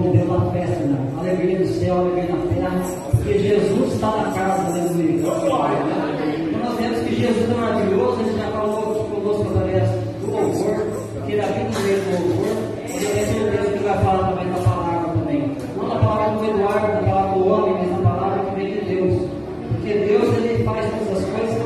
povo de Deus na festa, né? Alegria do céu, alegria na terra, porque Jesus está na casa, aleluia. Então nós vemos que Jesus é maravilhoso, ele já falou conosco através do louvor, que ele habita no meio do louvor, e eu tenho certeza que ele vai falar também da palavra também. Não da palavra do Eduardo, da palavra do homem, mas da palavra que vem de Deus. Porque Deus, ele faz todas as coisas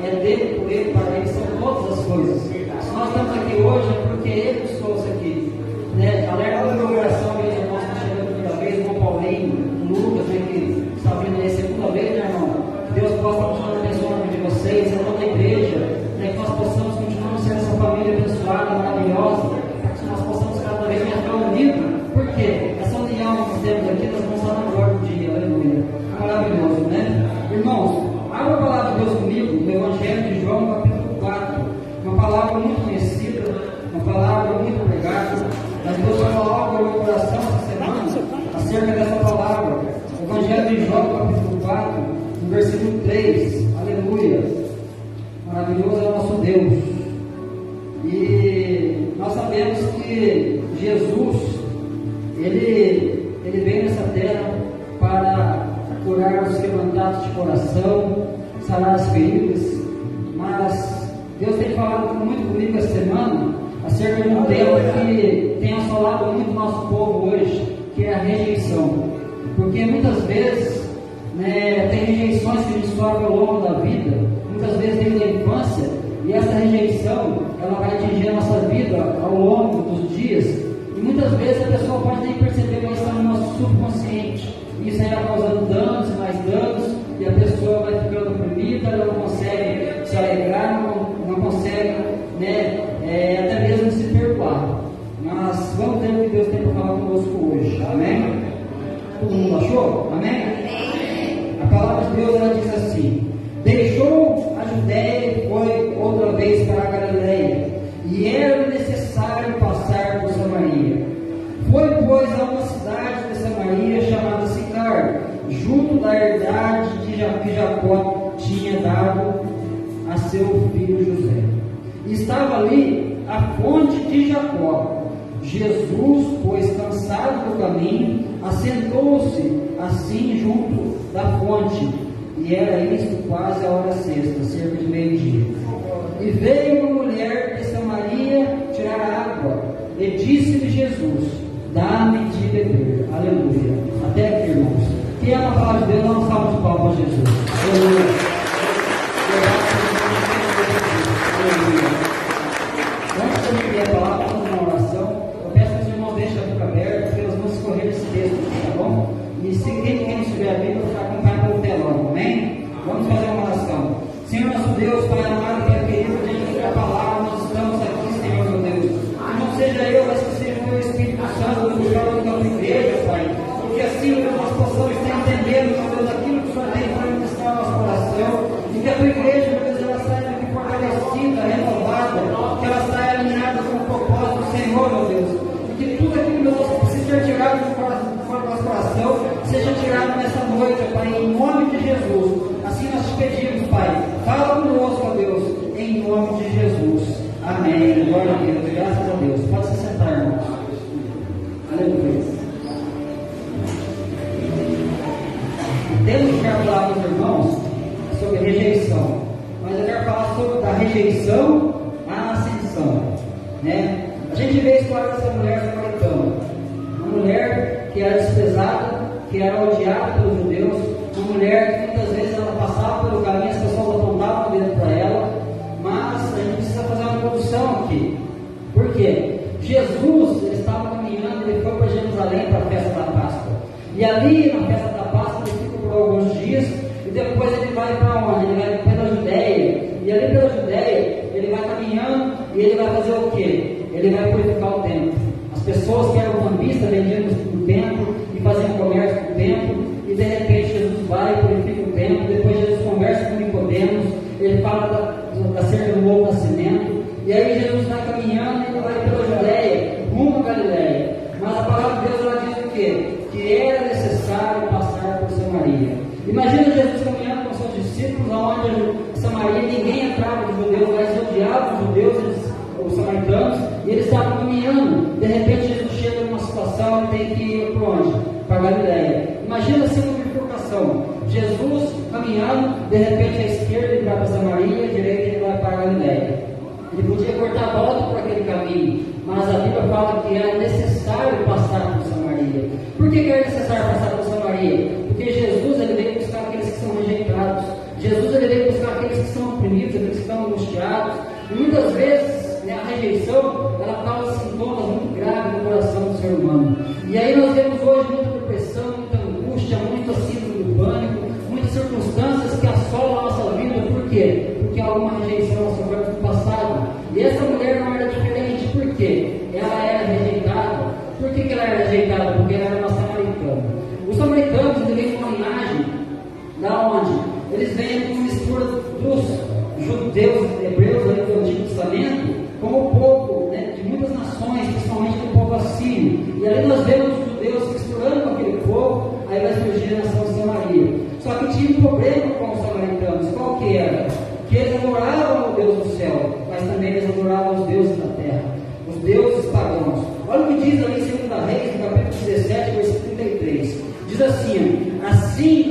é dele, por ele, para ele, são todas as coisas. Se nós estamos aqui hoje é porque ele nos trouxe aqui. Né? Alerta do meu coração, meus irmãos, que chegando a primeira vez, irmão Paulinho, Lucas, né, que está vindo aí a segunda vez, né, irmão? Deus possa continuar abençoando a vida de vocês, a toda a igreja, né, que nós possamos continuar sendo essa família abençoada, maravilhosa, para que nós possamos cada vez mais ficar unidos. Por quê? Essa união que nós temos aqui, nós vamos estar na glória do dia, aleluia. Maravilhoso, né? Irmãos, abra a palavra de Deus comigo, no Evangelho de João, capítulo 4, uma palavra muito conhecida, uma palavra muito pregada, mas Deus falou algo no meu coração essa semana acerca dessa palavra. Evangelho de João, capítulo 4, no versículo 3, aleluia. Maravilhoso é o nosso Deus. E nós sabemos que Jesus, ele veio nessa terra para curar os quebrantados de coração, sarar as feridas, mas Deus tem falado muito comigo essa semana acerca de um tema que tem assolado muito o nosso povo hoje, que é a rejeição. Porque muitas vezes, né, tem rejeições que a gente sofre ao longo da vida, muitas vezes desde a infância, e essa rejeição, ela vai atingir a nossa vida ao longo dos dias, e muitas vezes a pessoa pode nem perceber, mas está no nosso subconsciente. Isso aí vai causando danos, mais danos, e a pessoa vai ficando oprimida, ela não consegue se alegrar, não consegue, né, até mesmo se perdoar. Mas vamos ver o que Deus tem para falar conosco hoje, amém? Todo mundo achou? Amém? A palavra de Deus, ela diz assim: deixou a Judéia e foi outra vez para a Galileia, e era necessário passar por Samaria. Foi, pois, a uma cidade de Samaria chamada Sicar, junto da herdade que Jacó tinha dado a seu filho José. E estava ali a fonte de Jacó. Jesus, pois, cansado do caminho, assentou-se assim junto da fonte, e era isto quase a hora sexta, cerca de meio-dia. E veio uma mulher de Samaria tirar água, e disse-lhe Jesus: dá-me de beber. Aleluia. Até aqui, irmãos. Quem ama a palavra de Deus, não salva de palmas a Jesus. Aleluia. Antes de eu ler a palavra, vamos uma oração. Eu peço que os irmãos deixem a boca aberta, porque nós vamos escorrer esse texto, tá bom? E se quem estiver a Bíblia, vai acompanhar pelo telão, amém? Vamos fazer uma oração. Senhor nosso Deus, Pai amado e querido, diante da palavra, nós estamos aqui, Senhor meu Deus. Que não seja eu, mas que seja o Espírito Santo no lugar da tua igreja, Pai. Porque assim nós possamos estar entendendo, meu Deus, aquilo que o Senhor tem para ministrar no nosso coração. E que a tua igreja, meu Deus, ela saia daqui fortalecida, renovada, que ela saia alinhada com o propósito do Senhor, meu Deus. E que tudo aquilo, meu Deus, que precisa ser tirado do nosso coração, seja tirado nessa noite, Pai, em nome de Jesus. Assim nós te pedimos, Pai. Fala conosco, ó Deus, em nome de Jesus. Amém. Glória a Deus. Graças a Deus. Pode se sentar, irmãos. Aleluia. Temos que falar com os irmãos sobre rejeição. Mas eu quero falar sobre a rejeição à ascensão. Né? A gente vê a história dessa mulher samaritana. Uma mulher que era desprezada, que era odiada pelos judeus. Uma mulher que muitas vezes ela passava pelo caminho, as pessoas apontavam o dedo para ela. Mas a gente precisa fazer uma introdução aqui. Por quê? Jesus, ele estava caminhando, ele foi para Jerusalém para a festa da Páscoa. E ali na festa da Páscoa ele fica por alguns dias. E depois ele vai para onde? Ele vai pela Judéia. E ali pela Judéia ele vai caminhando e ele vai fazer o quê? Ele vai purificar o templo. As pessoas que eram cambistas vendiam no templo e faziam comércio no templo. E de repente Jesus vai e purifica o templo. Depois Jesus conversa com Nicodemos. Ele fala acerca do novo nascimento. E aí Jesus está caminhando e ele vai pela Judéia, rumo a Galileia. Mas a palavra de Deus ela diz o quê? Que era necessário passar por Samaria. Imagina Jesus caminhando com seus discípulos, aonde Samaria ninguém entrava dos judeus, mas odiava os judeus, os samaritanos, e eles estavam caminhando. De repente Jesus chega numa situação situação, ele tem que ir para onde? Para Galileia. Imagina se uma bifurcação. Jesus caminhando, de repente à esquerda ele vai para Samaria, à direita ele vai para Galileia. Ele podia cortar a volta por aquele caminho, mas a Bíblia fala que era necessário passar por Samaria. Por que era necessário passar por Samaria? Porque Jesus ele veio buscar aqueles que são rejeitados. Jesus ele veio buscar aqueles que são oprimidos, aqueles que estão angustiados. E muitas vezes, né, a rejeição ela causa sintomas muito graves no coração do ser humano. E aí nós vemos hoje muita depressão, muita angústia, muito síndrome do pânico, muitas circunstâncias que assolam a nossa vida. Por quê? Porque há alguma rejeição ao seu no passado. E essa mulher não era diferente. Por quê? Ela era rejeitada. Por que ela era rejeitada? Porque ela era uma samaritana. Os samaritanos eles vêm de uma linhagem da onde? Eles vêm com mistura dos judeus, hebreus do Antigo Testamento, com o povo, né, de muitas nações, principalmente do povo assírio. E ali nós vemos os judeus misturando com aquele povo, aí vai surgir a nação de Samaria. Só que tinha um problema com os samaritanos. Qual que era? Que eles adoravam o Deus do céu, mas também eles adoravam os deuses da terra, os deuses pagãos. Olha o que diz ali em 2 Reis, no capítulo 17, versículo 33. Diz assim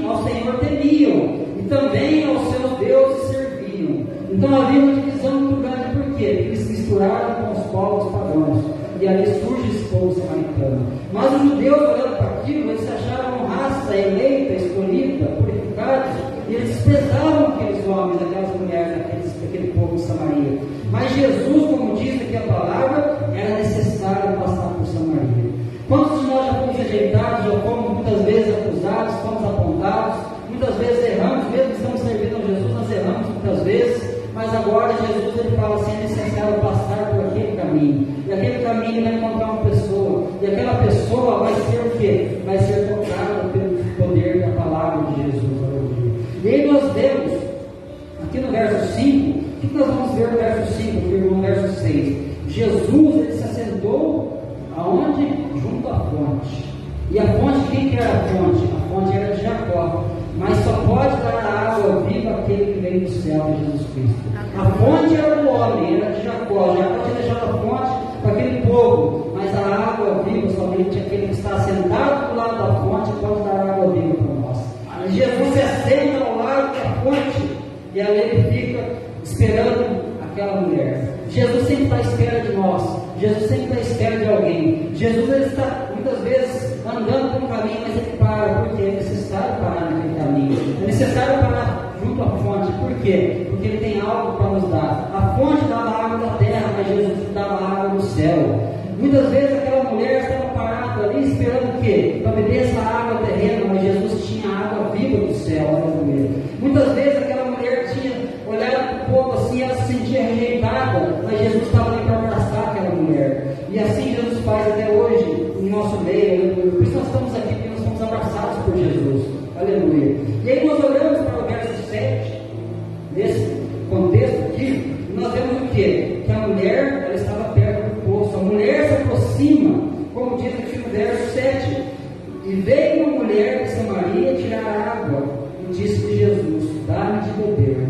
ao Senhor temiam, e também aos seus deuses serviam. Então havia uma divisão muito grande. Por quê? Porque eles se misturaram com os povos pagãos. E ali surge esse povo samaritano. Mas os judeus, olhando para aquilo, eles se achavam raça eleita, escolhida, purificados, e eles desprezavam aqueles homens, aquelas mulheres, aquele povo de Samaria. Mas Jesus, como diz aqui a palavra, era necessário passar por Samaria. Quantos de nós já fomos rejeitados, já fomos muitas vezes acusados, fomos apontados, muitas vezes erramos, mesmo que estamos servindo a Jesus, nós erramos muitas vezes, mas agora Jesus ele fala assim, é necessário passar por aquele caminho, e aquele caminho vai encontrar uma pessoa, e aquela pessoa vai ser o quê? Vai ser tocada pelo poder da palavra de Jesus. E aí nós vemos, aqui no verso 5, o que nós vamos ver no verso 5, no verso 6? Jesus ele se assentou aonde? Junto à fonte. E a fonte, quem que era a fonte? A fonte era de Jacó. Mas só pode dar a água viva aquele que vem do céu, de Jesus Cristo. A fonte era do homem, era de Jacó. Jacó tinha deixado a fonte para aquele povo. Mas a água viva, somente aquele que está sentado do lado da fonte pode dar água viva para nós. E Jesus se assenta ao lado da fonte. E ali ele fica esperando aquela mulher. Jesus sempre está à espera de nós. Jesus sempre está à espera de alguém. Jesus ele está muitas vezes andando por um caminho, mas ele para, porque é necessário parar naquele caminho. É necessário parar junto à fonte. Por quê? Porque ele tem algo para nos dar. A fonte dava água da terra, mas Jesus dava água do céu. Muitas vezes aquela mulher estava parada ali esperando o quê? Para beber essa água terrena, mas Jesus tinha água viva do céu. Aleluia. Muitas vezes aquela mulher tinha olhado para o povo assim, ela se sentia rejeitada, mas Jesus estava ali para abraçar aquela mulher. E assim Jesus faz até hoje no nosso meio. Aleluia. Por isso nós estamos aqui, porque nós somos abraçados por Jesus. Aleluia. E aí nós olhamos para o verso 7, nesse contexto aqui, e nós vemos o quê? Que a mulher ela estava perto do poço. A mulher se aproxima, como diz aqui no verso 7, e veio uma mulher de Samaria tirar água, e disse-lhe Jesus: dá-me de beber.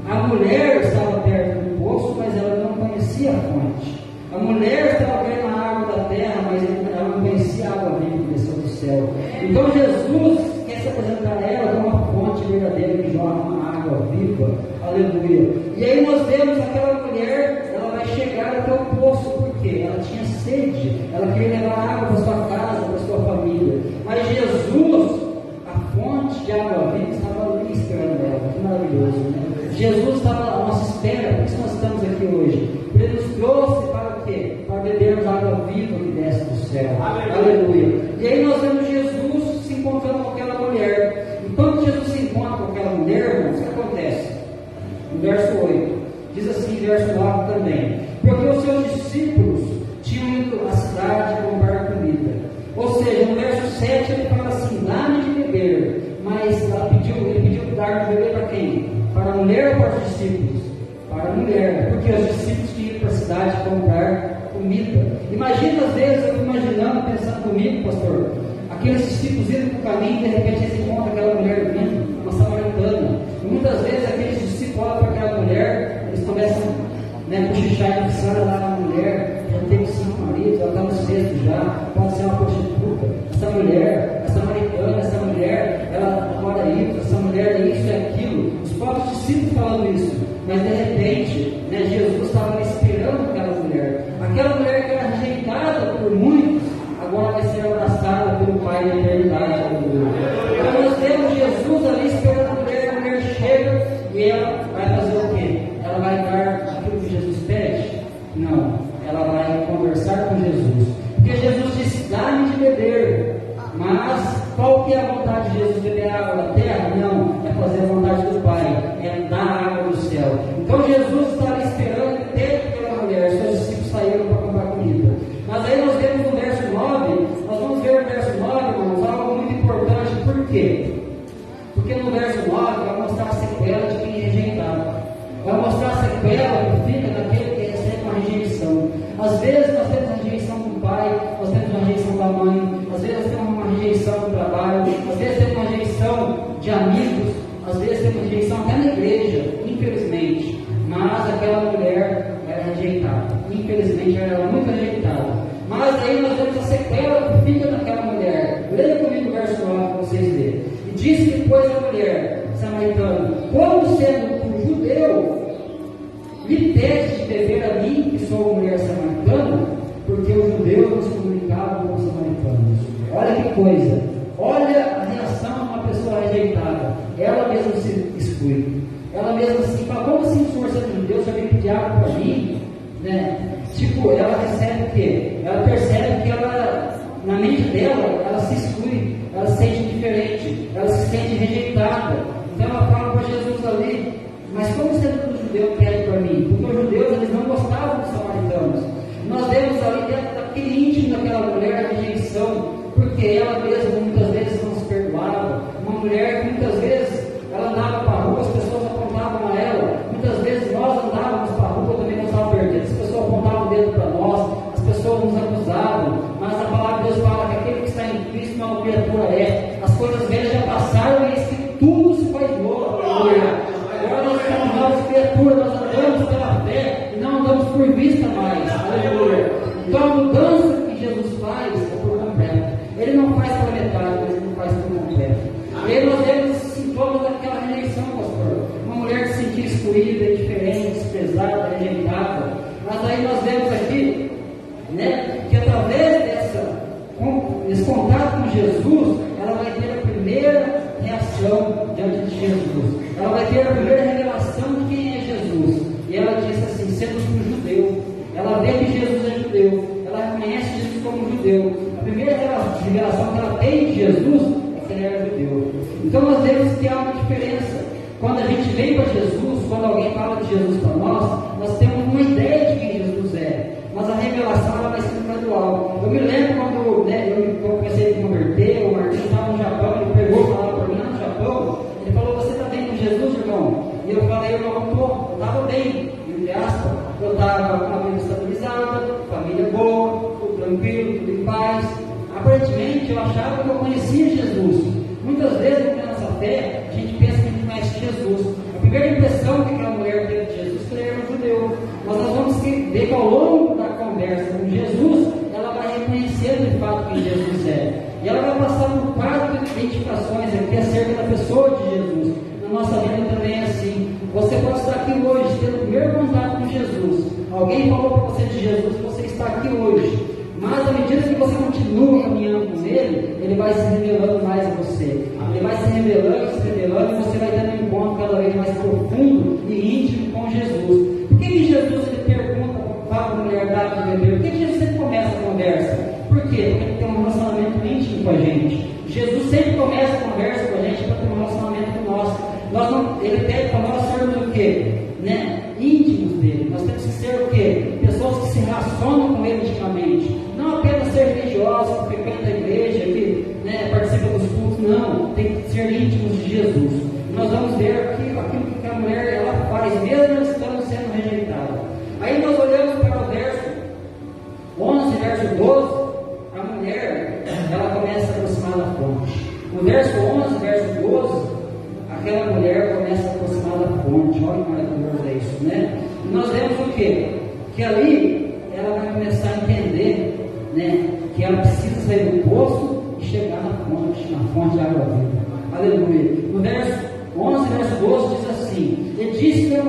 A mulher estava perto do poço, mas ela não conhecia a fonte. A mulher estava vendo a água da terra, mas ela não conhecia a água viva que desceu do céu. Então Jesus quer se apresentar a ela como uma fonte verdadeira que joga uma água viva. Aleluia. E aí nós vemos aquela mulher, ela vai chegar até o poço, porque ela tinha sede, ela queria levar água para sua casa, para sua família. Mas Jesus, a fonte de água viva, estava ali esperando ela. Que maravilhoso, né? Jesus estava à nossa espera, por isso nós estamos aqui hoje. Ele nos trouxe para o quê? Para bebermos a água viva que desce do céu. Aleluia. E aí nós vemos Jesus se encontrando com aquela mulher. E quando Jesus se encontra com aquela mulher, irmãos, o que acontece? No verso 8, diz assim, verso 9 também: porque os seus discípulos tinham ido à cidade comprar comida. Ou seja, no verso 7 ele fala assim: dá-me de beber. Mas ele pediu dar de beber para quem? Para a mulher ou para os discípulos? Para a mulher, porque os discípulos tinham ido para a cidade comprar comida. Imagina, às vezes, eu imaginando, pensando comigo, pastor, aqueles discípulos indo para o caminho, de repente eles encontram aquela mulher vindo, uma samaritana. E muitas vezes aqueles discípulos olham para aquela mulher, eles começam a cochichar e pensar lá na mulher, já teve 5 maridos, ela está no sexto já, pode ser uma falando isso, mas de repente, né, Jesus estava esperando aquela mulher que era rejeitada por muitos, agora vai ser abraçada pelo Pai da eternidade. Então nós temos Jesus ali esperando a mulher chega e ela vai fazer o quê? Ela vai dar aquilo que Jesus pede? Não, ela vai conversar com Jesus, porque Jesus disse, dá-me de beber. Mas qual que é a vontade de Jesus? Beber água da terra? Não, é fazer a vontade do Pai, é dar água do céu. Então Jesus está ali esperando ter aquela mulher, seus discípulos saíram para comprar comida. Mas aí nós vemos no verso 9, nós vamos ver no verso 9, irmãos, algo muito importante. Por quê? Porque no verso 9 vai mostrar a sequela de quem é rejeitado. Vai mostrar a sequela que fica daquele que recebe uma rejeição. Às vezes nós temos uma rejeição do pai, nós temos uma rejeição da mãe, às vezes nós temos uma rejeição do trabalho, às vezes temos uma rejeição de amigos, às vezes temos uma rejeição até na igreja, infelizmente. Mas aquela mulher era rejeitada, infelizmente ela era muito rejeitada. Mas aí nós vemos a sequela que fica naquela mulher. Leia comigo o verso 9 para vocês verem. E disse depois a mulher samaritana, como sendo um judeu, me pede de beber a mim, que sou uma mulher samaritana, porque os judeus não se comunicavam com os samaritanos. Olha que coisa, olha a reação de uma pessoa rejeitada. Ela mesma se exclui, ela mesma se fala, como assim o senhor sendo judeu, você vem pedir água para mim? Né? Tipo, ela recebe o quê? Ela percebe que ela, na mente dela, ela se exclui, ela se sente diferente, ela se sente rejeitada. Então ela fala para Jesus ali, mas como sendo que o judeu pede para mim? Porque os judeus eles não gostavam dos samaritanos. Nós vemos ali dentro daquele íntimo daquela mulher a rejeição, porque ela mesma muitas vezes não se perdoava. Uma mulher que muitas vezes ela andava para a rua, as pessoas apontavam a ela. Muitas vezes nós andávamos para a rua também não estávamos perdidos. As pessoas apontavam o dedo para nós, as pessoas nos acusavam. Mas a palavra de Deus fala que aquele que está em Cristo uma criatura é. As coisas velhas já passaram e eis que tudo se faz novo. Agora nós somos novas criaturas, nós andamos pela fé e não andamos por vista mais. Aleluia. Então a mudança que Jesus faz é por completo. Ele não faz pela metade, mas ele não faz por completo. E aí nós vemos os sintomas daquela rejeição, pastor. Uma mulher que se sentia excluída, diferente, desprezada, rejeitada. Mas aí nós vemos aqui, né, que através desse contato com Jesus, ela vai ter a primeira reação diante de Jesus. Ela vai ter a primeira revelação de quem é Jesus. E ela diz assim, sendo um judeu. Ela vê que Jesus é judeu. Ela reconhece Jesus como judeu. A primeira revelação que ela tem de Jesus é que ele era judeu. Então nós vemos que há uma diferença. Quando a gente vem para Jesus, quando alguém fala de Jesus para nós temos uma ideia de quem Jesus é. Mas a revelação ela vai ser gradual. Eu me lembro quando eu comecei a me converter, o Marquinhos estava no Japão, ele pegou e falava para mim lá no Japão, ele falou, você está bem com Jesus, irmão? E eu falei, eu não estou, eu estava bem, entre aspas, eu estava com a vida estabilizada, família boa, tudo tranquilo, tudo em paz. Aparentemente eu achava que eu conhecia Jesus. Muitas vezes na nossa fé, a gente pensa que a gente conhece Jesus. A primeira impressão que aquela mulher teve de Jesus foi que ele era um judeu. Mas nós vamos ver que ao longo da conversa com Jesus, ela vai reconhecendo de fato quem Jesus é. E ela vai passar por 4 identificações aqui acerca da pessoa de Jesus. Na nossa vida também é assim. Você pode estar aqui hoje, tendo o primeiro contato com Jesus. Alguém falou para você de Jesus, você está aqui hoje. Mas à medida que você continua caminhando com ele vai se revelando mais a você. Ele vai se revelando, e você vai tendo um encontro cada vez mais profundo e íntimo com Jesus. Por que Jesus ele pergunta para a mulher dar de beber? Por que Jesus sempre começa a conversa? Por quê? Porque ele tem um relacionamento íntimo com a gente. Jesus sempre começa a conversa com a gente para ter um relacionamento com nós. Ele pede para nós sermos o quê? Íntimos dele. Nós temos que ser o quê? Pessoas que se relacionam com ele intimamente. Não apenas ser religiosos, que frequentam a igreja, que participam dos cultos. Não. Tem que ser íntimos de Jesus. Nós vamos ver aquilo que a mulher ela faz, mesmo estando sendo rejeitada. Aí nós olhamos para o verso 11, verso 12. A mulher ela começa a aproximar da fonte. No verso 11, verso 12, aquela mulher começa a aproximar da fonte. Olha que maravilhoso é isso, né? E nós vemos o quê? Que ali ela vai começar a entender, que ela precisa sair do poço e chegar na fonte da água viva. Aleluia. No verso 11, verso 12 diz assim: e disse a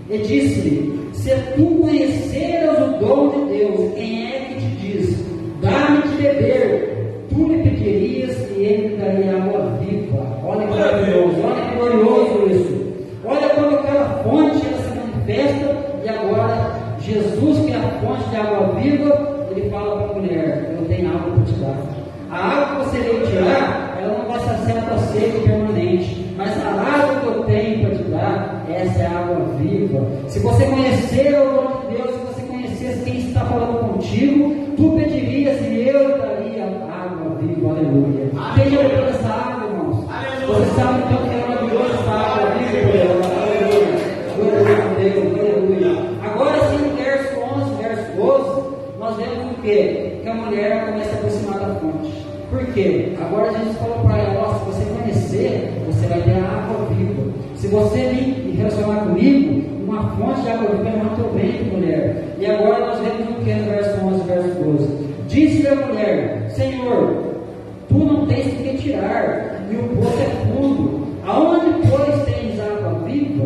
e disse-lhe: se tu conheceras o dom de Deus, quem é que te diz, dá-me de beber, tu lhe pedirias e ele daria água viva. Olha que maravilhoso, olha que glorioso isso. Olha como aquela fonte ela se manifesta, e agora Jesus, que é a fonte de água viva, ele fala para a mulher: eu tenho água para te dar. A água que você veio tirar, ela não vai ser água seca e permanente, mas a água que eu tenho para te dar, essa é a água viva. Se você conhecer o nome de Deus, se você conhecesse quem está falando contigo, tu pedirias e eu daria água viva. Aleluia. Quem já bebeu essa água, irmãos? Você sabe então que é maravilhosa essa água viva. Aleluia. Aleluia. Agora sim, no verso 11, verso 12, nós vemos o quê? Que a mulher começa a aproximar da fonte. Por quê? Agora Jesus falou para ela: se você conhecer, você vai ter a água viva. Se você vir relacionar comigo, uma fonte de água viva é muito bem, mulher. E agora nós vemos o que no verso 11, verso 12. Disse a mulher: Senhor, tu não tens de que tirar, e o poço é fundo. Aonde, pois, tens água viva?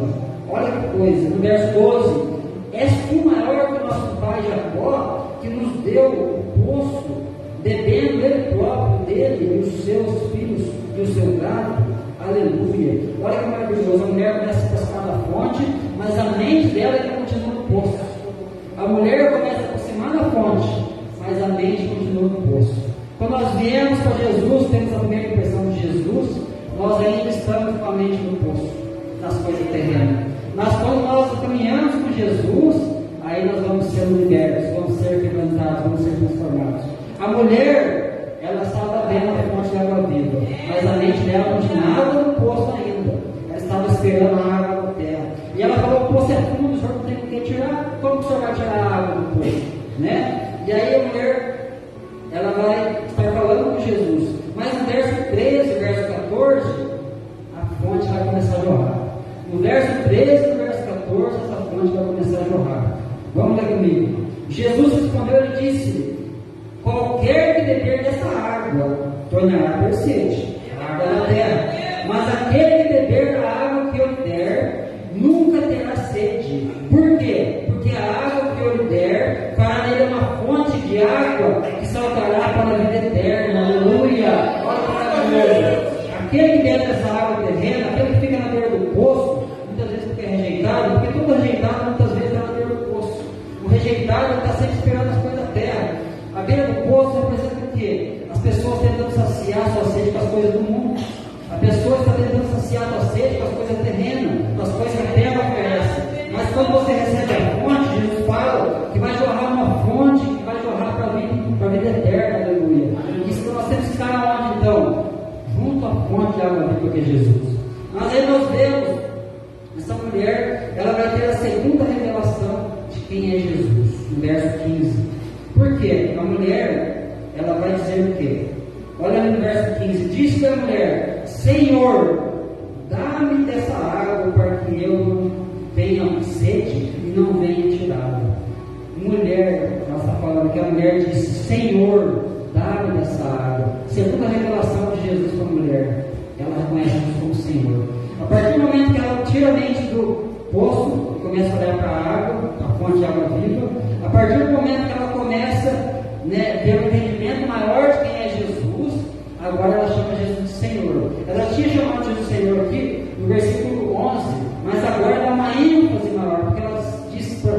Olha que coisa, no verso 12: és tu maior que o nosso pai Jacó, que nos deu o poço, bebendo ele próprio dele, e os seus filhos e o seu gado? Aleluia. Olha que maravilhoso. A mulher começa a se aproximar da fonte, mas a mente dela ainda continua no poço. A mulher começa a aproximar da fonte, mas a mente continua no poço. Quando nós viemos para Jesus, temos a primeira impressão de Jesus, nós ainda estamos com a mente no poço, nas coisas terrenas. Mas quando nós caminhamos com Jesus, aí nós vamos ser libertos, vamos ser quebrantados, vamos ser transformados. A mulher, ela estava vendo a fonte de água viva, mas a mente dela não tinha nada no poço ainda. Ela estava esperando a água da terra. E ela falou: o poço é fundo, o senhor não tem que tirar. Como que o senhor vai tirar a água do poço? Né? E aí a mulher, ela vai estar falando com Jesus. Mas no verso 13, verso 14, a fonte vai começar a jorrar. No verso 13 e no verso 14, essa fonte vai começar a jorrar. Vamos ler comigo. Jesus respondeu e disse: qualquer que beber dessa água tornará ter sede, a água da terra. Mas aquele que beber da água que eu lhe der, nunca terá sede. Por quê? Porque a água que eu lhe der fará nele uma fonte de água que saltará para a vida eterna. Aleluia! Olha que maravilhoso. Aquele que bebe dessa água terrena, aquele que fica na beira do poço, muitas vezes porque é rejeitado, porque todo rejeitado muitas vezes está na beira do poço. O rejeitado está sempre esperando as coisas da terra. A beira do poço representa o quê? As pessoas tentando saciar sua sede com as coisas do mundo. A pessoa está tentando saciar sua sede com as coisas terrenas, com as coisas que a terra oferece. Mas quando você recebe a fonte, Jesus fala que vai jorrar uma fonte, que vai jorrar para a vida eterna. Aleluia. Isso nós temos que estar onde então? Junto à fonte de água viva que é Jesus. Mas aí nós vemos essa mulher, ela vai ter a segunda revelação de quem é Jesus, no verso 15. Por quê? A mulher, ela vai dizer o quê? Olha no verso 15: disse a mulher: Senhor, dá-me dessa água para que eu não tenha sede e não venha tirá-la. Mulher, ela está falando que a mulher disse: Senhor, dá-me dessa água. Segunda revelação de Jesus para a mulher, ela reconhece Jesus como Senhor. A partir do momento que ela tira a mente do poço, começa a olhar para a água, a fonte de água viva, a partir do momento que ela começa a ter um entendimento maior de quem é Jesus, agora ela chama Jesus de Senhor. Ela tinha chamado Jesus de Senhor aqui no versículo 11, mas agora dá uma ênfase maior, porque ela disse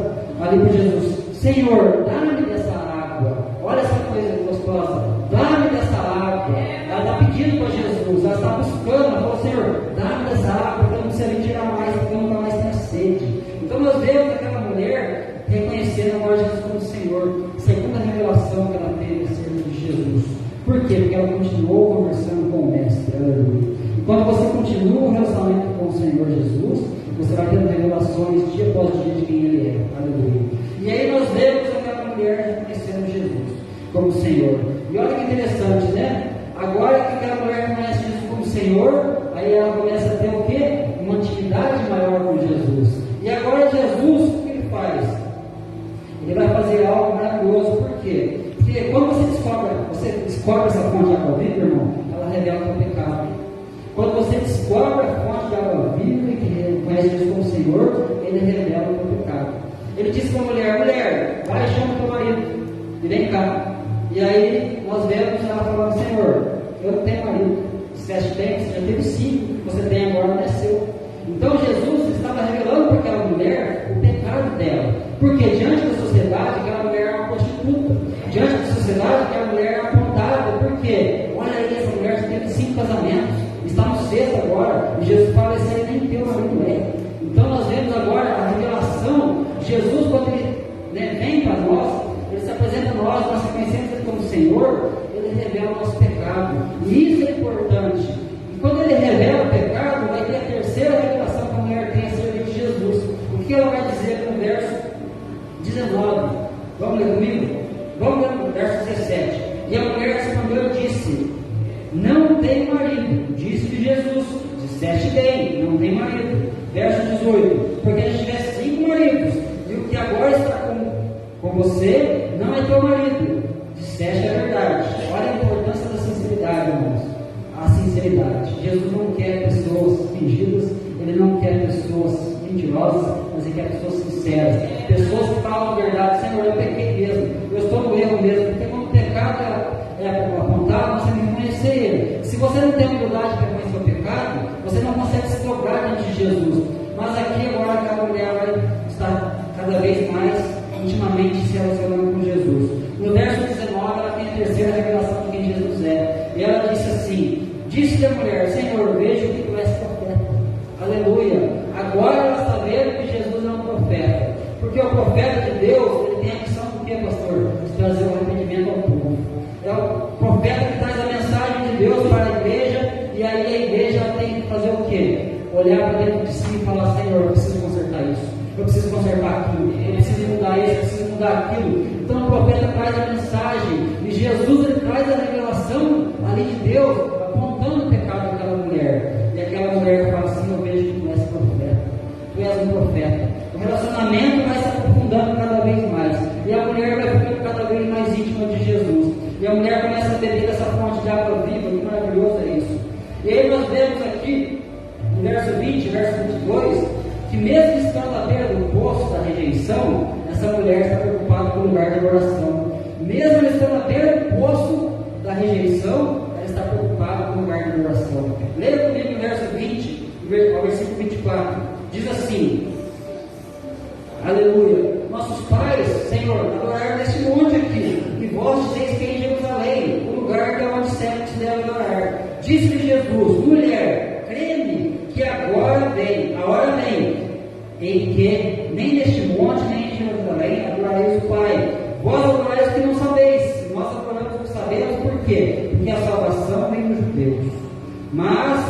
ali para Jesus: Senhor, dá-me dessa água. Olha essa coisa gostosa, dá-me dessa água. Ela está pedindo para Jesus, ela está buscando, ela falou: Senhor, dá-me dessa água, porque eu não preciso tirar mais, porque eu nunca mais tenho sede. Então nós vemos aquela mulher reconhecendo agora Jesus como Senhor. Segunda revelação que ela teve acerca de Jesus. Por quê? Porque ela continuou conversando com o Mestre. Aleluia. E quando você continua o relacionamento com o Senhor Jesus, você vai tendo revelações dia após dia de quem Ele é. Aleluia. E aí nós vemos aquela mulher reconhecendo Jesus como Senhor. E olha que interessante, né? Agora que aquela mulher reconhece Jesus como Senhor, aí ela começa a ter o quê? Uma intimidade maior com Jesus. E agora Jesus, o que Ele faz? Ele vai fazer algo maravilhoso. Por quê? Porque quando você descobre essa fonte de água viva, irmão, ela revela o teu pecado. Quando você descobre a fonte de água viva e que reconhece Jesus como Senhor, Ele revela o disse para a mulher: mulher, vai e chama teu marido e vem cá. E aí nós vemos ela falando: Senhor, eu não tenho marido. Se você tem, você já teve 5, você tem agora, não é seu. Então Jesus estava revelando para aquela mulher o pecado dela, porque diante da sociedade aquela mulher era uma prostituta, diante da sociedade aquela mulher era apontada, porque olha aí, essa mulher já teve 5 casamentos, está no 6º agora, e Jesus fala: esse aí nem teu marido é. Então nós vemos agora a revelação de Jesus, quando ele vem para nós, ele se apresenta a nós reconhecemos ele como Senhor, ele revela o nosso pecado, e isso é importante. E quando ele revela o pecado, vai ter a terceira revelação que a mulher tem acerca de Jesus. O que ela vai dizer no verso 19? Vamos ler comigo? Vamos ler no verso 17. E a mulher respondeu e disse: não tenho marido. Disse-lhe Jesus: disseste bem, não tem marido. Verso 18: porque a gente tivesse 5 maridos, e o que agora está com você não é teu marido. Disseste a verdade. Olha a importância da sinceridade, irmãos. A sinceridade. Jesus não quer pessoas fingidas, ele não quer pessoas mentirosas, mas ele quer pessoas sinceras, pessoas que falam a verdade. Senhor, eu pequei mesmo, eu estou no erro mesmo, porque quando o pecado é apontado, nós temos que conhecer ele. Se você não tem humildade para conhecer o pecado, você não consegue se dobrar diante de Jesus. Mas aqui agora a mulher vai estar cada vez mais intimamente se relacionando com Jesus. No verso 19 ela tem a terceira revelação de quem Jesus é, e ela disse assim: disse a mulher: Senhor, vejo que tu és profeta. Aleluia. Agora ela está vendo que Jesus é um profeta, porque o profeta de Deus, ele tem a missão do que, pastor? De trazer o arrependimento ao povo. É o profeta que traz a mensagem de Deus para a igreja, e aí a igreja tem que fazer o quê? Olhar para dentro de si e falar: Senhor, eu preciso consertar isso, eu preciso consertar aquilo, eu preciso mudar isso, eu preciso mudar aquilo. Então o profeta traz a mensagem, e Jesus ele traz a revelação ali de Deus, apontando o pecado daquela mulher. E aquela mulher fala assim: eu vejo que tu és profeta, tu és um profeta. O relacionamento vai se aprofundando cada vez mais, e a mulher vai ficando cada vez mais íntima de Jesus, e a mulher começa a beber dessa fonte de água viva. Que maravilhoso é isso. E aí nós vemos aqui no verso 20, verso 22, que mesmo estando à beira do poço da rejeição, essa mulher está preocupada com o lugar de adoração. Mesmo ela estando à beira do poço da rejeição, ela está preocupada com o lugar de adoração. Leia comigo no verso 20, ao versículo 24. Diz assim: aleluia, nossos pais, Senhor, adoraram neste monte aqui, e vós dizeis que é em Jerusalém, o lugar que é onde sempre se deve adorar. Disse-lhe Jesus: mulher, crê-me que agora vem, a hora vem, em que nem neste monte, nem em Jerusalém adorareis o Pai. Vós adorais o que não sabeis, nós adoramos o que sabemos. Por quê? Porque a salvação vem dos judeus. Mas,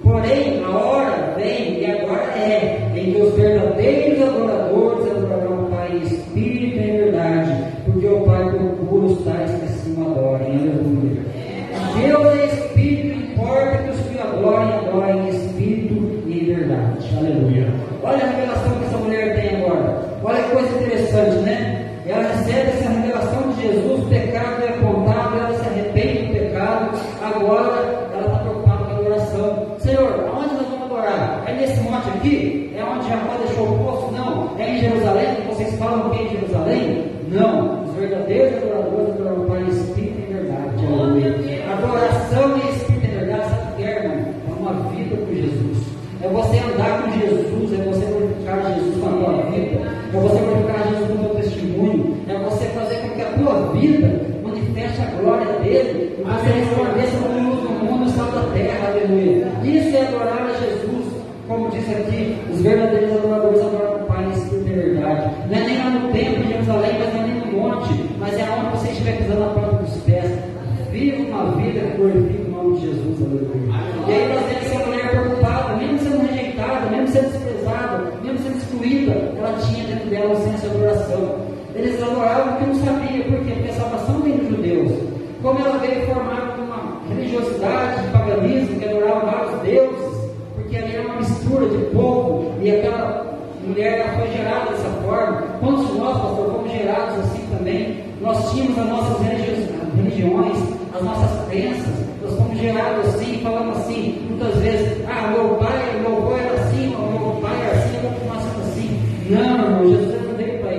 porém, a hora vem, e agora é, em que os verdadeiros adoradores adorarão o Pai em espírito e em verdade, porque o Pai procura os tais que assim o adorem. Aleluia. Deus é espírito, importa que os que adorem em espírito e em verdade. Aleluia. Olha a revelação que essa mulher tem agora. Olha que coisa interessante, né? Ela recebe essa revelação de Jesus, o pecado é apontado, ela se arrepende do pecado. Agora ela está preocupada com a adoração. Senhor, aonde nós vamos adorar? É nesse monte aqui? É onde Jacó deixou o poço? Não. É em Jerusalém? Que vocês falam que é em Jerusalém? Não. Os verdadeiros adoradores adorarão o Pai em espírito e em verdade. Aleluia. Adoração em espírito e em verdade, sabe o que é, irmão? É uma vida com Jesus. É você andar com Jesus, é você glorificar Jesus com a tua vida, é você glorificar Jesus com o teu testemunho, é você fazer com que a tua vida manifeste a glória dele, e você resplandeça como luz no mundo e sal da terra. Aleluia. Isso é adorar a Jesus, como diz aqui: os verdadeiros adoradores adoram o Pai em espírito e verdade. Não é nem lá no templo de Jerusalém, mas não é nem no monte, mas é onde você estiver pisando a planta dos pés. Viva uma vida que glorifica o nome de Jesus. Aleluia. E aí nós temos essa mulher preocupada, mesmo sendo rejeitada, mesmo sendo desprezada, mesmo sendo excluída, ela tinha dentro dela um senso de adoração. Eles adoravam porque não sabia. Por quê? Porque a salvação vem dos judeus. Como ela veio formada por uma religiosidade de paganismo, que adorava vários deuses, porque ali era uma mistura de povo, e aquela mulher ela foi gerada dessa forma. Quantos de nós, pastor, fomos gerados assim também? Nós tínhamos as nossas religiões, as nossas crenças, nós fomos gerados assim, falamos assim, muitas vezes: meu avô era assim, meu pai era assim, eu vou continuar sendo assim. Não, irmão, Jesus não veio para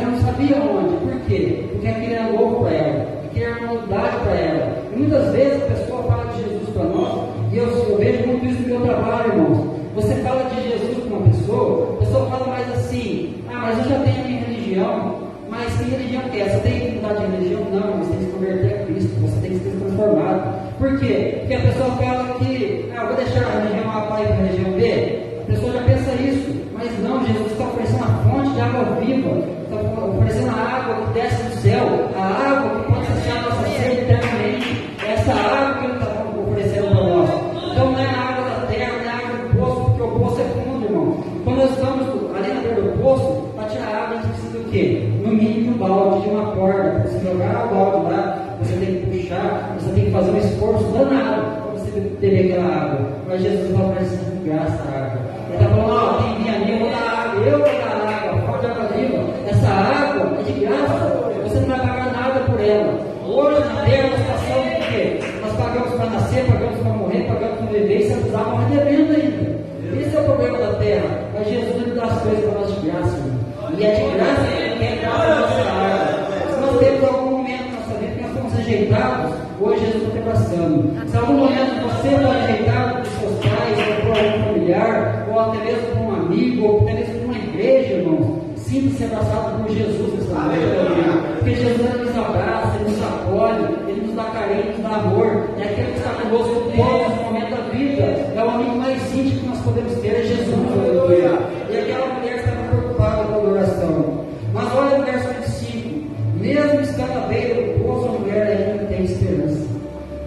ela não sabia onde. Por quê? Porque aquilo era novo para ela, aquilo era uma novidade para ela. E muitas vezes a pessoa fala de Jesus para nós, e eu vejo muito isso no meu trabalho, irmãos. Você fala de Jesus para uma pessoa, a pessoa fala mais assim: mas eu já tenho a minha religião. Mas que religião que é? Você tem que mudar de religião? Não, você tem que se converter a Cristo, você tem que ser transformado. Por quê? Porque a pessoa fala que, eu vou deixar a religião A para ir para a religião B. A pessoa já pensa isso, mas não, Jesus está oferecendo a fonte de água viva, está oferecendo a água que desce do céu, a água que pode saciar a nossa sede eternamente. Essa água que Ele está oferecendo para nós. Então não é a água da terra, não é a água do poço, porque o poço é fundo, irmão. Quando nós estamos ali na beira do poço, para tirar a água, a gente precisa do quê? No mínimo um balde de uma corda. Para você jogar o balde lá, você tem que puxar, você tem que fazer um esforço danado para você beber aquela água. Mas Jesus está oferecendo de graça a água. Ele está falando: quem vinha a mim, eu vou dar água, eu vou dar água, fonte de água viva. Essa água é de graça, você não vai pagar nada por ela. Hoje na terra nós passamos por quê? Nós pagamos para nascer, pagamos para morrer, pagamos para viver, e se abusar, morre devendo ainda. Esse é o problema da terra. Mas Jesus ele dá as coisas para nós de graça, irmão. E é de graça que Ele quer dar a nossa água. Se nós temos algum momento na nossa vida que nós fomos rejeitados, hoje Jesus está te abraçando. Se algum momento você foi rejeitado por seus pais, ou por algum familiar, ou até mesmo por um amigo, ou até mesmo por uma igreja, irmão, sinta-se abraçado por Jesus nessa noite. Porque Jesus ele nos abraça, Ele nos acolhe, Ele nos dá carinho, nos dá amor. É aquele que está conosco todos os momentos da vida. É o amigo mais íntimo que nós podemos ter, é Jesus. Aleluia. E aquela mulher estava preocupada com a oração. Mas olha no verso 25: mesmo estando à beira do poço, a mulher ainda tem esperança.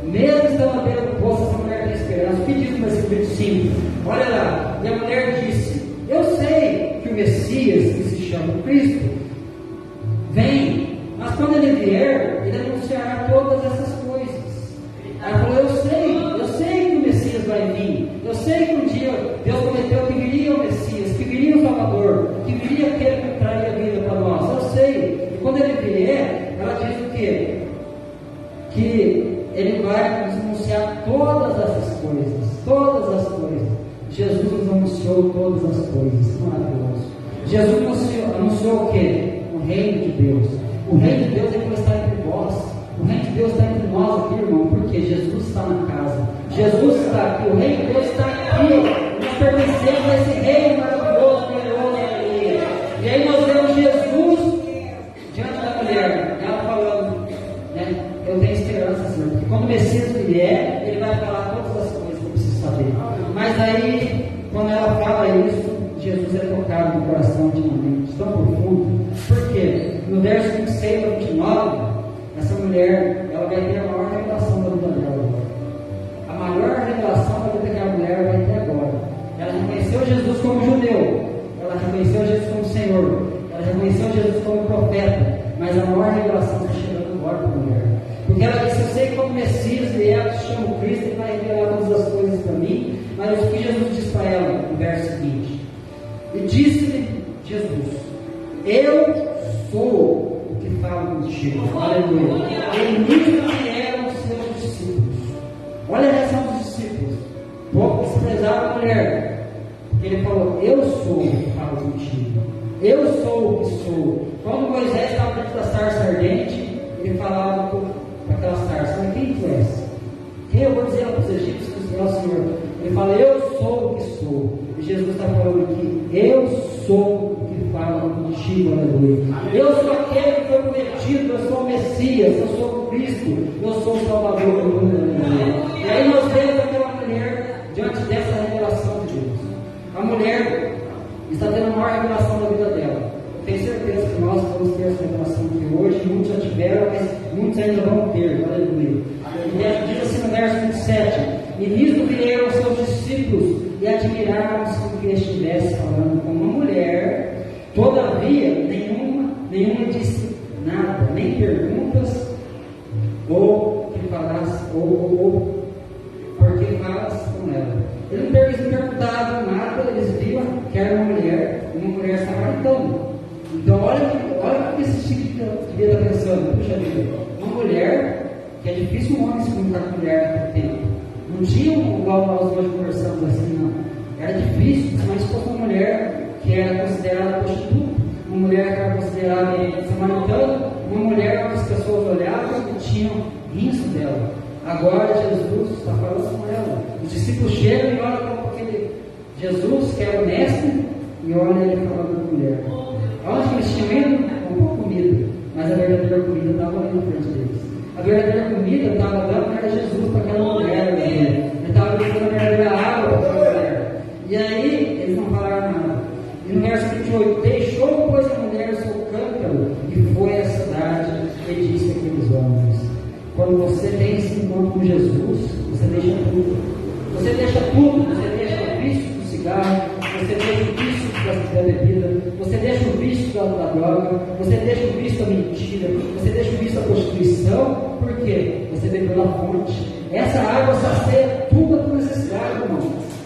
Mesmo estando à beira do poço, essa mulher tem esperança. O que diz no versículo 25? Olha lá. E a mulher disse: eu sei que o Messias, que se chama Cristo, vem, mas quando Ele vier, Ele anunciará todas essas coisas. Ela falou: eu sei que o Messias vai vir. Eu sei que um dia Deus prometeu que viria o Messias, que viria o Salvador, que viria aquele que traria a vida para nós. Eu sei. E quando Ele vier, ela diz o quê? Que Ele vai nos anunciar todas essas coisas. Todas as coisas. Jesus nos anunciou todas as coisas. Maravilhoso. Jesus anunciou o quê? O reino de Deus. O reino de Deus é que está entre vós. O reino de Deus está entre nós aqui, irmão, porque Jesus está na casa. Jesus está aqui, o reino de Deus está aqui. Nós pertencemos a esse reino maravilhoso, glorioso, aleluia. E aí nós vemos Jesus diante da mulher, ela falando, né? Eu tenho esperança, Senhor, porque quando o Messias vier, Ele vai falar todas as coisas que eu preciso saber. Mas aí, quando ela fala isso, Jesus é tocado no coração intimamente, tão profundo. Por quê? No verso 26 a 29, essa mulher, ela vai ter a maior revelação da vida dela. A maior revelação da vida que a mulher vai ter agora. Ela reconheceu Jesus como judeu, ela reconheceu Jesus como Senhor, ela reconheceu Jesus como profeta, mas a maior revelação está chegando agora para a mulher. Porque ela disse: eu sei que como Messias vier, que se chama Cristo, Ele vai revelar todas as coisas para mim. Mas o que Jesus diz para ela no verso seguinte? E disse-lhe Jesus: eu sou o que falo contigo. Aleluia. E nisso vieram os seus discípulos. Olha a reação dos discípulos. Pouco desprezaram a mulher. Ele falou: eu sou o que falo contigo. Eu sou o que sou. Quando Moisés estava dentro da sarça ardente, ele falava para aquela sarça: mas quem tu és? Quem eu vou dizer aos egípcios que é o Senhor? Ele fala: eu sou o que sou. E Jesus está falando aqui: eu sou o que fala contigo, aleluia. Eu sou aquele que foi prometido, eu sou o Messias, eu sou o Cristo, eu sou o Salvador, aleluia. E aí nós vemos aquela mulher diante dessa revelação de Deus. A mulher está tendo a maior revelação da vida dela. Eu tenho certeza que nós vamos ter essa revelação aqui hoje. Muitos já tiveram, mas muitos ainda vão ter, aleluia. E diz assim no verso 27: e nisso vieram os seus discípulos e admiraram-se com que estivesse falando com uma mulher. Todavia, nenhuma disse nada, nem perguntas, ou que falasse, ou porque falas com ela. Eles não perguntavam nada, eles viam que era uma mulher samaritana. Então, olha o que esse chique devia estar pensando. Puxa vida, uma mulher, que é difícil um homem se comunicar com mulher naquele tempo. Não tinha igual nós hoje conversamos assim, não. Era difícil, mas se fosse uma mulher que era considerada prostituta, uma mulher que era considerada samaritana, uma mulher que as pessoas olhavam e tinham riso dela. Agora Jesus está falando com ela. Os discípulos chegam e olham para aquele Jesus, que era o mestre, e olham ele falando com a mulher. Aonde eles tinham ido? Com comida, mas a verdadeira comida estava ali na frente deles. A verdadeira comida estava dando para Jesus, para aquela mulher. Ele estava dando a verdadeira água para aquela mulher. E aí, eles não falaram nada. E no verso 28, deixou, pois, a mulher o seu cântaro e foi à cidade e disse àqueles homens. Quando você tem esse encontro com Jesus, você deixa tudo. Você deixa tudo. Você deixa o vício do cigarro, você deixa o vício da bebida, você deixa o vício da droga, você deixa o vício da mentira, você deixa o vício da prostituição. Por quê? Você bebeu da fonte. Essa água sacia toda a tua necessidade, irmão.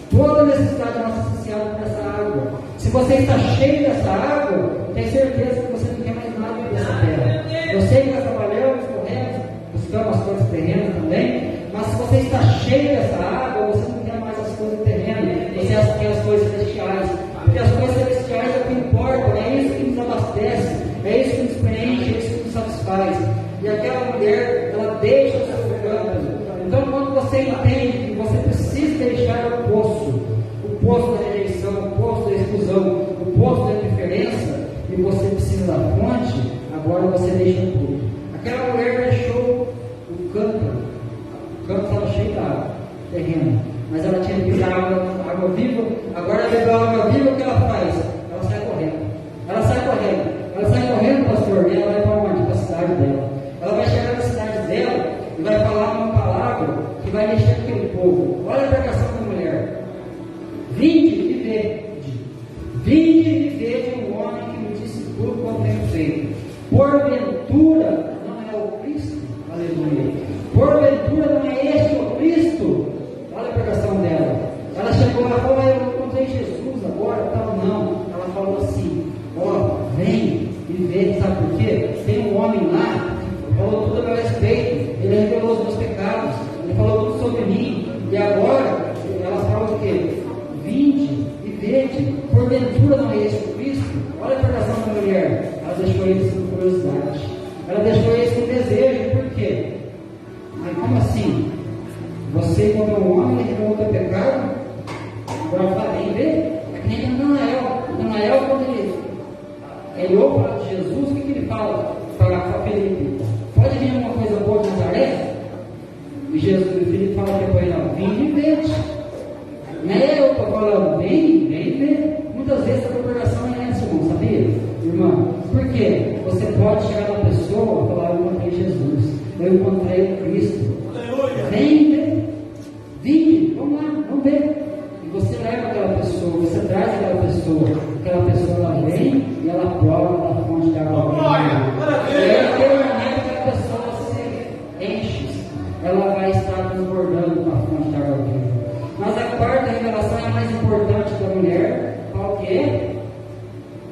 Toda a necessidade nossa saciada por essa água. Se você está cheio dessa água, tenho certeza que você não quer mais nada dessa terra. Eu sei que nós trabalhamos, corremos, buscamos as coisas terrenas também, mas se você está cheio dessa água, você não quer mais as coisas terrenas, você quer as coisas celestiais. Porque as coisas celestiais é o que importa, é isso que nos abastece, é isso que nos preenche, é isso que nos satisfaz. E aquela mulher, ela deixa o seu cântaro. Então, quando você entende que você precisa deixar o poço da rejeição, o poço da exclusão, o poço da indiferença, e você precisa da fonte, agora você deixa tudo. Aquela mulher deixou o cântaro. O cântaro estava cheio de água, terreno, mas ela tinha bebido água viva. Agora ela bebeu água viva, o que ela faz? Ela sai correndo, pastor, e ela vai para onde? Para a cidade dela. Ela vai chegar na cidade dela e vai falar uma palavra que vai mexer com aquele povo. Olha a pregação da mulher. Vinde e vede um homem que me disse tudo quanto tenho feito. Porventura não é o Cristo? Aleluia. Porventura não é este o Cristo? Olha a pregação dela. Ela chegou lá e falou: eu encontrei Jesus agora, tal. Não. Ela falou assim: vem e vê. Sabe por quê? Tem um homem lá que falou tudo a meu respeito. Ele revelou os meus pecados. Ele falou tudo sobre mim. E agora ela fala o quê? Vinde e vede. Porventura não é este o Cristo? Olha a pregação da mulher. Ela deixou eles com curiosidade. Ela deixou eles com desejo. Por quê? Mas como assim? Você, como é um homem, revelou o teu pecado? Agora fala, vem ver. É que nem Natanael. Natanael, quando ele ouve falar de Jesus, o que ele fala para Felipe? Pode vir uma coisa boa de Nazaré? E Felipe fala depois: não, vim e vede. Não é eu estou falando, vem ver. Muitas vezes a congregação é essa, irmão, sabia? Irmã, por quê? Você pode chegar na pessoa e falar: eu encontrei Jesus, eu encontrei o Cristo. Vem ver. Vim, vamos lá, vamos ver. E você leva aquela pessoa, você traz aquela pessoa ela vem e ela prova da fonte da água. E aí, naquele momento que a pessoa se enche, ela vai estar transbordando com a fonte da água viva. Mas a quarta revelação é a mais importante da mulher. Qual que é?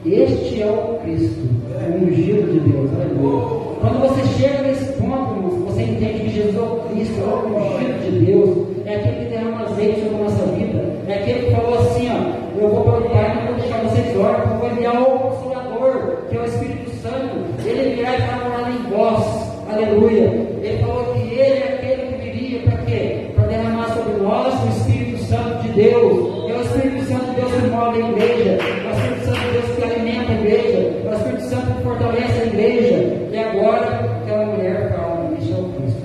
Este é o Cristo, o ungido de Deus. Aleluia. Quando você chega nesse ponto, irmãos, você entende que Jesus é o Cristo, é o ungido de Deus, é aquele que derrama azeite sobre a nossa vida, é aquele que falou assim: eu vou para o Pai, não vou deixar vocês órfãos, eu vou enviar o Consolador, que é o Espírito Santo. Ele virá e vai morar em vós. Aleluia. Ele falou que ele é aquele que viria para quê? Para derramar sobre nós o Espírito Santo de Deus. É o Espírito Santo de Deus que move a igreja, é o Espírito Santo de Deus que alimenta a igreja, é o Espírito Santo que fortalece a igreja. E agora aquela mulher fala: este é o Cristo.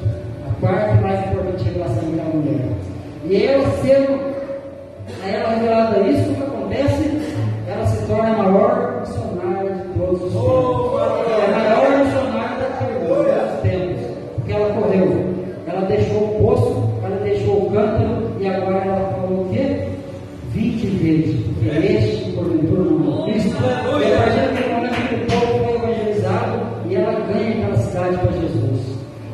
A quarta e mais importante revelação daquela mulher. E ela sendo a ela revelada isso, o que acontece? Ela se torna a maior missionária de todos os tempos. É a maior missionária de todos os tempos. Porque ela correu, ela deixou o poço, ela deixou o cântaro, e agora ela falou o quê? Vinde e vede, porque este, porventura, não é o Cristo. E a partir daquele momento que o povo foi evangelizado, e ela ganha aquela cidade para Jesus.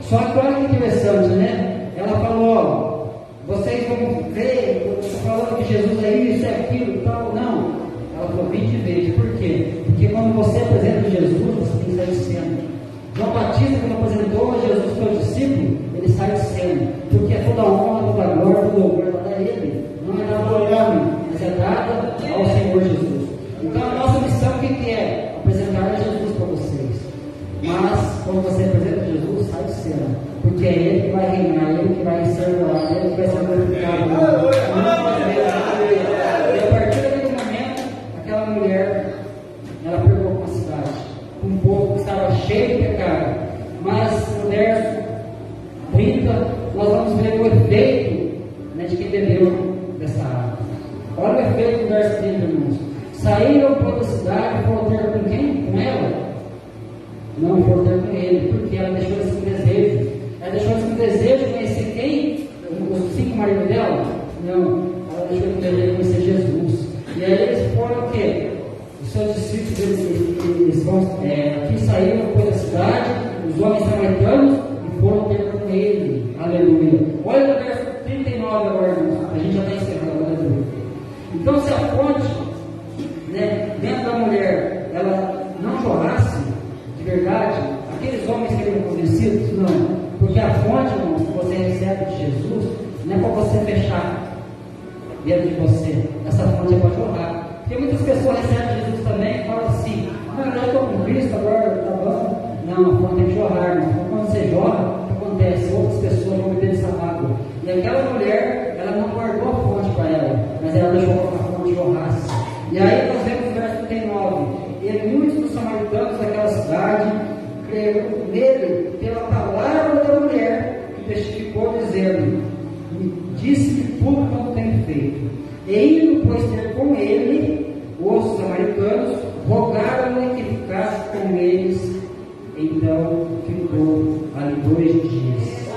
Só que olha que interessante, né? Ela falou: vocês vão ver, eu estou falando que Jesus é isso, é aquilo e tal. Não. Ela falou: vinde e vede. Por quê? Porque quando você apresenta Jesus, você tem que sair de cena. João Batista, quando apresentou a Jesus para o discípulo, ele sai de cena. Porque é toda a honra, toda a glória, todo o louvor é dada a ele. Não é dada ao homem, mas é dada ao Senhor Jesus. Então a nossa missão, o que é? Apresentar Mas quando você apresenta Jesus, sai de cena, porque é Ele que vai reinar, Ele que vai ser adorado, Ele que vai ser glorificado. E a partir daquele momento, aquela mulher, ela pegou com a cidade, um povo que estava cheio de pecado. Mas no verso 30, nós vamos ver o efeito, né, de quem bebeu dessa água. Olha o efeito do verso 30, irmãos. Saíram toda a cidade e foram ter com quem? Com ela? Não foram ter com ele, porque ela deixou esse desejo. Ela deixou esse desejo de conhecer quem? Os 5 maridos dela? Não, ela deixou esse desejo de conhecer Jesus. E aí eles foram o quê? Os seus discípulos, eles vão, aqui saíram depois da cidade, os homens samaritanos, e foram ter com ele. Aleluia. Olha no verso 39 agora, irmãos. A gente já está encerrando, aleluia. Então, se a fonte, né, dentro da mulher, ela não jorrasse de verdade, aqueles homens seriam convencidos? Não. Porque a fonte, irmãos, que você recebe de Jesus, não é para você fechar dentro de você. Essa fonte é para jorrar. Porque muitas pessoas recebem Jesus também e falam assim: ah, eu estou com Cristo, agora está bom. Não, a fonte tem que jorrar, irmão. Quando você jorra, o que acontece? Outras pessoas vão beber essa água. E aquela mulher, ela não guardou a fonte para ela, mas ela deixou que a fonte jorrasse. E aí nós vemos o verso 39. E muitos dos samaritanos daquela cidade creram nele pela palavra da mulher, que testificou dizendo: disse-lhe tudo quanto tem feito. E indo, pois, ter com ele, os samaritanos rogaram-lhe que ficasse com eles. Então ficou ali 2 dias.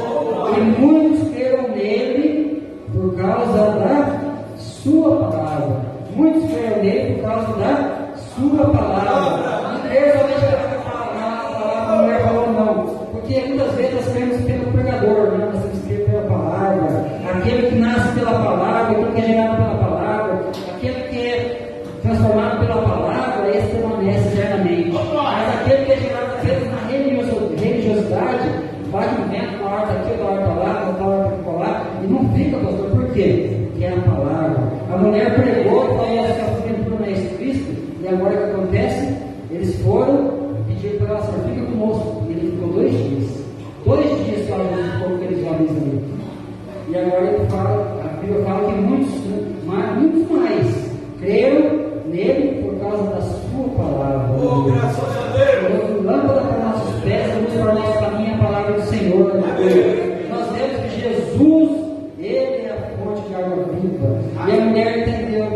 E muitos creram nele por causa da sua palavra. Muitos creram nele por causa da sua palavra. Não creram somente pela palavra, a mulher falou não. Porque muitas vezes nós cremos pelo pregador, né? Nós temos que crer pela palavra. Aquele que nasce pela palavra, aquele que é gerado pela palavra, aquele que é transformado pela palavra, esse permanece eternamente. Mas aquele que é gerado apenas na religiosidade, vai no vento, uma horta aqui, uma horta lá, outra horta lá, e não fica, pastor. Por quê? Porque é a palavra. A mulher pregou, falou que a aventura não é esse Cristo, e agora o que acontece? Eles foram pedir para ela, fica conosco. E ele ficou 2 dias. 2 dias que ela ficou com aqueles homens ali. E agora ele fala, a Bíblia fala que muitos mais creram nele por causa da sua palavra. Oh, graças a Deus! Lâmpada para nossos pés, luz para nosso caminho, a palavra do Senhor. Nós vemos que Jesus, Ele é a fonte de água viva. E a mulher entendeu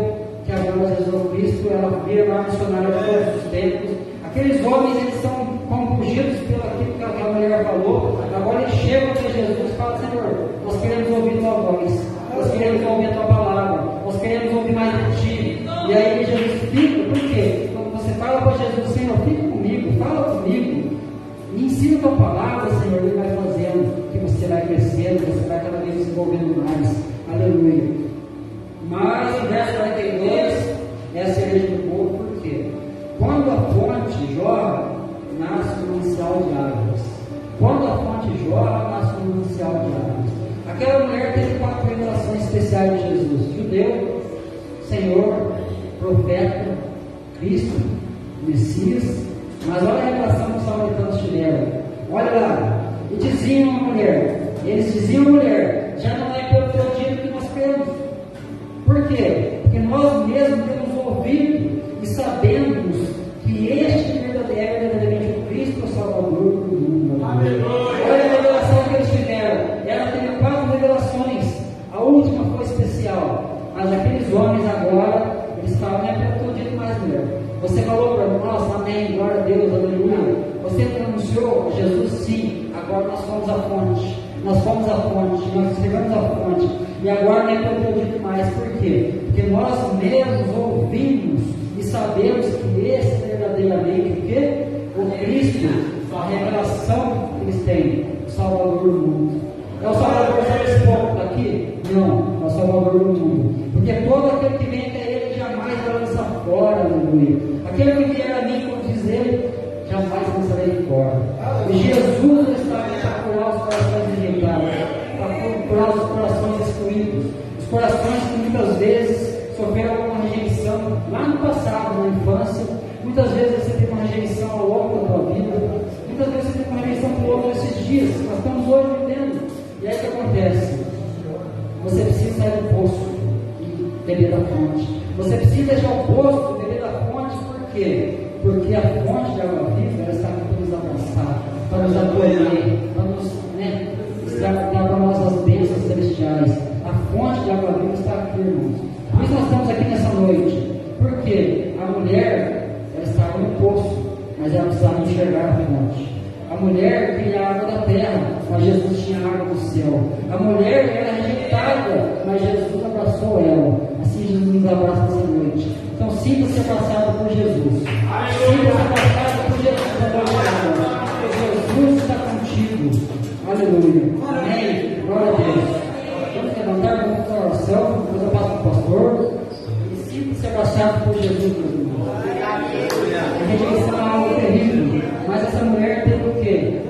que agora Jesus Cristo, ela vira uma missionária de todos os tempos. Aqueles homens, eles são compungidos pelo aquilo que a mulher falou. Agora eles chegam até Jesus e falam: Senhor, nós queremos ouvir tua voz, nós queremos ouvir a tua palavra, nós queremos ouvir mais de ti. E aí Jesus fica, por quê? Quando você fala para Jesus: Senhor, fica comigo, fala comigo, me ensina a tua palavra, Senhor, Ele vai fazendo, que você vai crescendo, você vai cada vez se desenvolvendo mais. Aleluia. Mas o verso 42 é a cereja do povo, por quê? Quando a fonte jorra, nasce um manancial de águas. Quando a fonte jorra, nasce um manancial de águas. Aquela mulher teve 4 revelações especiais de Jesus: judeu, Senhor, profeta, Cristo, Messias. Mas olha a revelação que os samaritanos tiveram. Olha lá. E diziam a mulher, eles diziam a mulher: já não é pelo teu dito que nós cremos. Por quê? Porque nós mesmos temos ouvido e sabemos que este é verdadeiramente o Cristo, o Salvador do mundo. Olha a revelação que eles tiveram. Ela teve 4 revelações. A última foi especial. Mas aqueles homens agora, eles falam: não é pelo teu dito mais, mulher. Você falou para nós, amém, glória a Deus, aleluia. Você pronunciou Jesus, sim. Agora nós fomos a fonte. Nós fomos a fonte, nós escrevemos a fonte. E agora não é pelo teu dito mais. Por quê? Porque nós mesmos ouvimos e sabemos que esse é verdadeiramente o quê? O Cristo, a revelação que eles têm, o Salvador do mundo. É o Salvador só desse povo daqui? Não, é o Salvador do mundo. Porque todo aquele que vem até Ele jamais vai lançar fora, aleluia. Aquele que vier a mim, como diz Ele, jamais lançarei fora. E Jesus está aí para curar os corações rejeitados, para curar os corações excluídos, os corações que muitas vezes sofreram alguma rejeição lá no passado, na infância. Muitas vezes você teve uma rejeição ao longo da tua vida. Muitas dias que nós estamos hoje vivendo. E aí o que acontece? Você precisa sair do poço e beber da fonte. Você precisa deixar o poço e beber da fonte, por quê? Porque a fonte de água viva, ela está aqui para nos abraçar, para nos acolher, para nos dar para nós as bênçãos celestiais. A fonte de água viva está aqui, irmãos. Por isso nós estamos aqui nessa noite. Porque a mulher, ela estava no poço, mas ela precisava enxergar a fonte. A mulher queria a água da terra, mas Jesus tinha a água do céu. A mulher era rejeitada, mas Jesus abraçou ela. Assim Jesus nos abraça nessa noite. Então sinta-se abraçado por Jesus. Sinta-se abraçado por Jesus. Jesus está contigo. Aleluia. Amém. Glória a Deus. Vamos levantar, vamos fazer uma oração. Depois eu passo para o pastor. E sinta-se abraçado por Jesus, meus irmãos. A rejeição é algo terrível. Mas essa mulher teve o quê?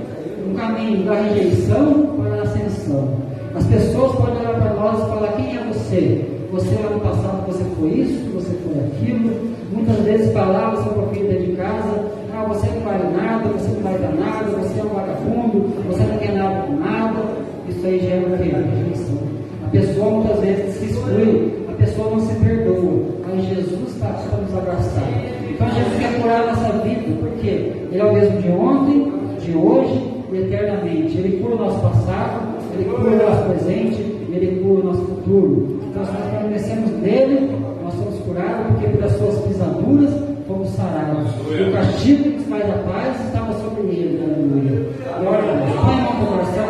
Um caminho da rejeição para a ascensão. As pessoas podem olhar para nós e falar: quem é você? Você lá no passado, você foi isso, você foi aquilo. Muitas vezes palavras são para filho dentro de casa: ah, você não vale nada, você não vai dar nada, você é um vagabundo, você não quer nada com nada. Isso aí gera o quê? Rejeição. A pessoa muitas vezes se exclui, a pessoa não se perdoa. Mas Jesus está aqui para nos abraçar. Então Jesus quer curar a nossa vida, porque Ele é o mesmo de ontem, de hoje e eternamente. Ele cura o nosso passado, Ele cura o nosso presente, Ele cura o nosso futuro. Então, se nós permanecemos nele, nós somos curados, porque pelas suas pisaduras fomos sarados. O castigo que nos faz a paz estava sobre ele. Aleluia. Glória a Deus. Pai, irmão, do coração,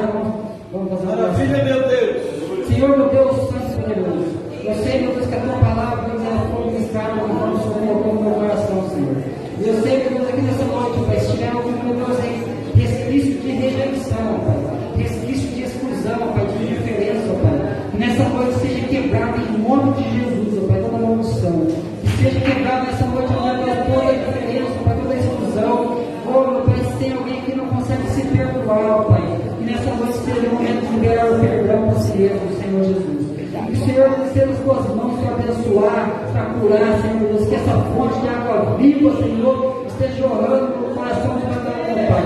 vamos fazer uma oração. Maravilha, meu Deus. Senhor, meu Deus, Santo e Poderoso, eu sei, meu Deus, que a tua palavra ela foi ministrada no Senhor, no meu coração, Senhor. E eu sei, meu Deus, aqui nessa noite, Pai, se tiver algum, meu Deus, em resquício de rejeição, Pai, resquício de exclusão, Pai, de indiferença, Pai, que nessa noite seja quebrado em nome de Jesus, Pai, toda maldição. Que seja quebrado nessa noite, Pai, toda a diferença, Pai, toda a exclusão. Oh, meu Pai, se tem alguém que não consegue se perdoar, Pai, que nessa noite seja o momento de liberar o perdão para si mesmo, Senhor Jesus. Que o Senhor esteja nas tuas mãos para abençoar, para curar, Senhor Deus, que essa fonte de água viva, Senhor, esteja jorrando no coração de cada um, Pai.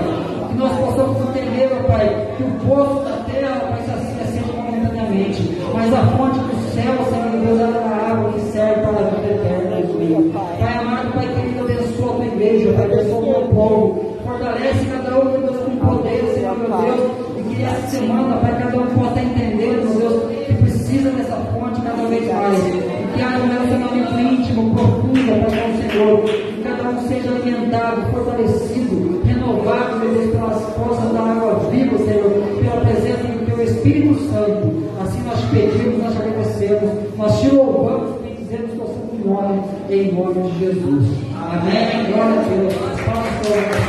Que nós possamos entender, ó Pai, que o poço da terra, Pai, se assim acende momentaneamente, mas a fonte do céu, Senhor Deus, ela é a água que serve para a vida eterna, Deus. Pai amado, Pai querido, abençoa a tua igreja, Pai, abençoa o teu povo, fortalece cada um, meu Deus, com poder, Senhor, meu Deus, e que essa semana, Pai, cada um possa entender, meu Deus, que precisa dessa fonte cada vez mais, e que haja um relacionamento íntimo, profundo, Pai, com o Senhor, que cada um seja alimentado, fortalecido, renovado, meu Deus, pelas forças da água viva, Senhor, pela presença do Teu Espírito Santo. Assim nós pedimos, nós agradecemos, nós te louvamos e dizemos o seu nome, em nome de Jesus. Amém. Glória a Deus.